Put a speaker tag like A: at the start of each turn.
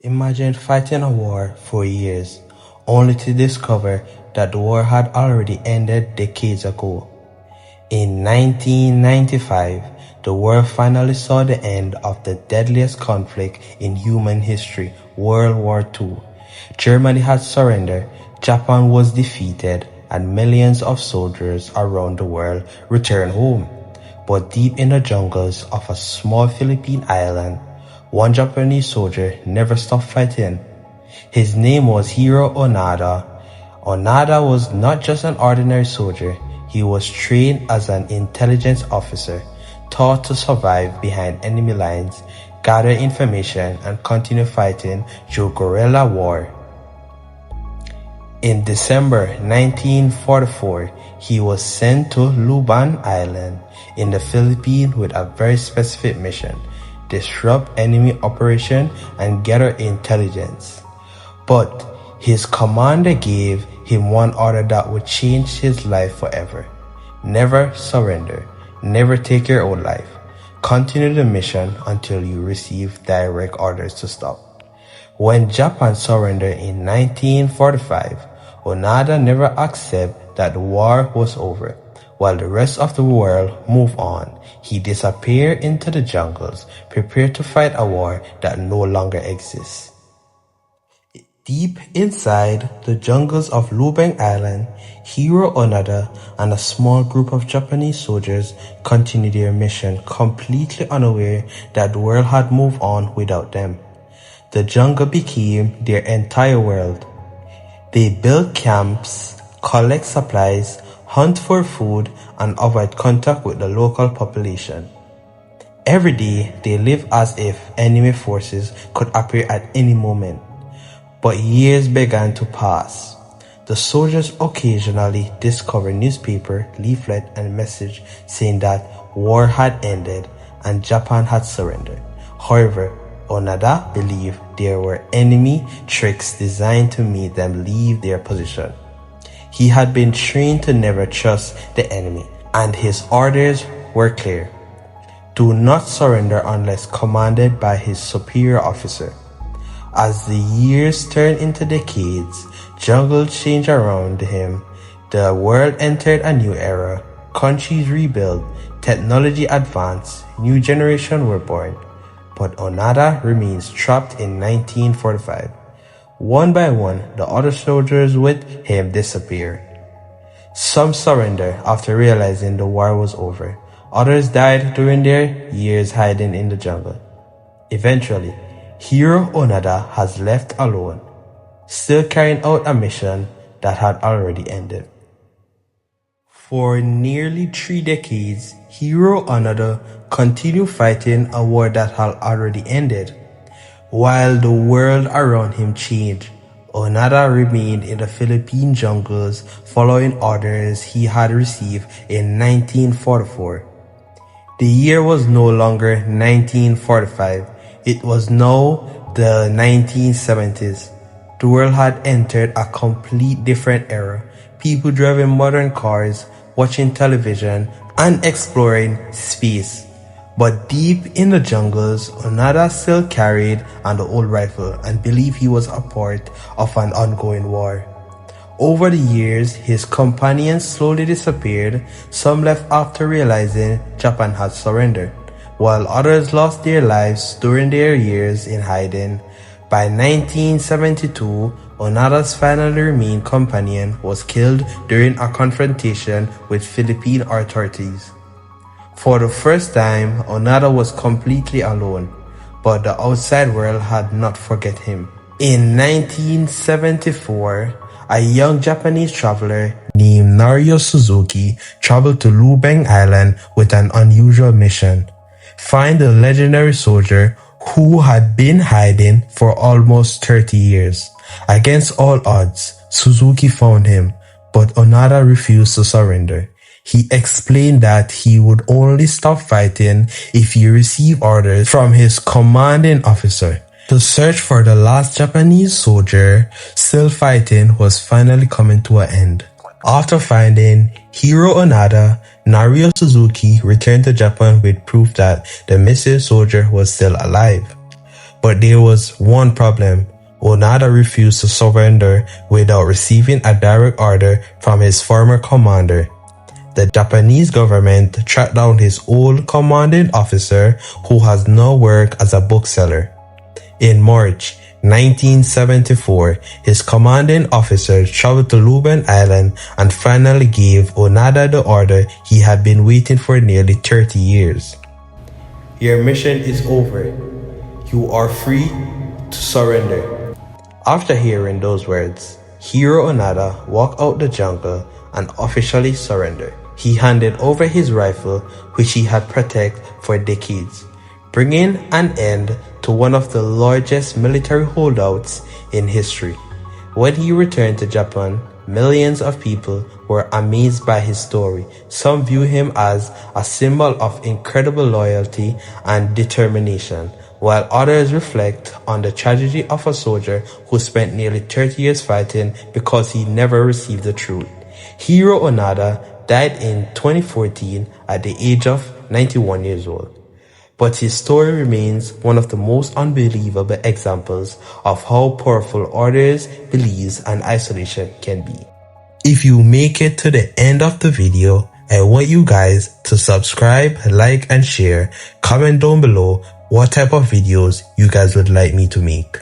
A: Imagine fighting a war for years, only to discover that the war had already ended decades ago. In 1995, the world finally saw the end of the deadliest conflict in human history, World War II. Germany had surrendered, Japan was defeated, and millions of soldiers around the world returned home. But deep in the jungles of a small Philippine island, one Japanese soldier never stopped fighting. His name was Hiroo Onoda. Onoda was not just an ordinary soldier, he was trained as an intelligence officer, taught to survive behind enemy lines, gather information, and continue fighting through guerrilla war. In December 1944, he was sent to Luban Island in the Philippines with a very specific mission: disrupt enemy operation and gather intelligence. But his commander gave him one order that would change his life forever. Never surrender. Never take your own life. Continue the mission until you receive direct orders to stop. When Japan surrendered in 1945, Onoda never accepted that the war was over. While the rest of the world moved on, he disappeared into the jungles, prepared to fight a war that no longer exists. Deep inside the jungles of Lubang Island, Hiroo Onoda and a small group of Japanese soldiers continued their mission, completely unaware that the world had moved on without them. The jungle became their entire world. They built camps, collect supplies, hunt for food, and avoid contact with the local population. Every day, they lived as if enemy forces could appear at any moment. But years began to pass. The soldiers occasionally discovered newspaper, leaflet, and message saying that war had ended and Japan had surrendered. However, Onoda believed there were enemy tricks designed to make them leave their position. He had been trained to never trust the enemy, and his orders were clear: do not surrender unless commanded by his superior officer. As the years turned into decades, jungle changed around him, the world entered a new era, countries rebuilt, technology advanced, new generations were born. But Onoda remains trapped in 1945. One by one, the other soldiers with him disappeared. Some surrendered after realizing the war was over. Others died during their years hiding in the jungle. Eventually, Hiroo Onoda has left alone, still carrying out a mission that had already ended. For nearly 3 decades, Hiroo Onoda continued fighting a war that had already ended. While the world around him changed, Onoda remained in the Philippine jungles following orders he had received in 1944. The year was no longer 1945. It was now the 1970s. The world had entered a complete different era. People driving modern cars, watching television, and exploring space. But deep in the jungles, Onoda still carried an old rifle and believed he was a part of an ongoing war. Over the years, his companions slowly disappeared. Some left after realizing Japan had surrendered, while others lost their lives during their years in hiding. By 1972, Onoda's final remaining companion was killed during a confrontation with Philippine authorities. For the first time, Onoda was completely alone, but the outside world had not forget him. In 1974, a young Japanese traveler named Naruyo Suzuki traveled to Lubang Island with an unusual mission: find the legendary soldier who had been hiding for almost 30 years. Against all odds, Suzuki found him, but Onoda refused to surrender. He explained that he would only stop fighting if he received orders from his commanding officer. The search for the last Japanese soldier still fighting was finally coming to an end. After finding Hiroo Onoda, Naruyo Suzuki returned to Japan with proof that the missing soldier was still alive. But there was one problem. Onoda refused to surrender without receiving a direct order from his former commander. The Japanese government tracked down his old commanding officer, who has now worked as a bookseller. In March 1974, his commanding officer traveled to Luban Island and finally gave Onoda the order he had been waiting for nearly 30 years. Your mission is over. You are free to surrender. After hearing those words, Hiroo Onoda walked out the jungle and officially surrendered. He handed over his rifle, which he had protected for decades, bringing an end to one of the largest military holdouts in history. When he returned to Japan, millions of people were amazed by his story. Some view him as a symbol of incredible loyalty and determination, while others reflect on the tragedy of a soldier who spent nearly 30 years fighting because he never received the truth. Hiroo Onoda died in 2014 at the age of 91 years old. But his story remains one of the most unbelievable examples of how powerful orders, beliefs, and isolation can be. If you make it to the end of the video, I want you guys to subscribe, like, and share. Comment down below what type of videos you guys would like me to make.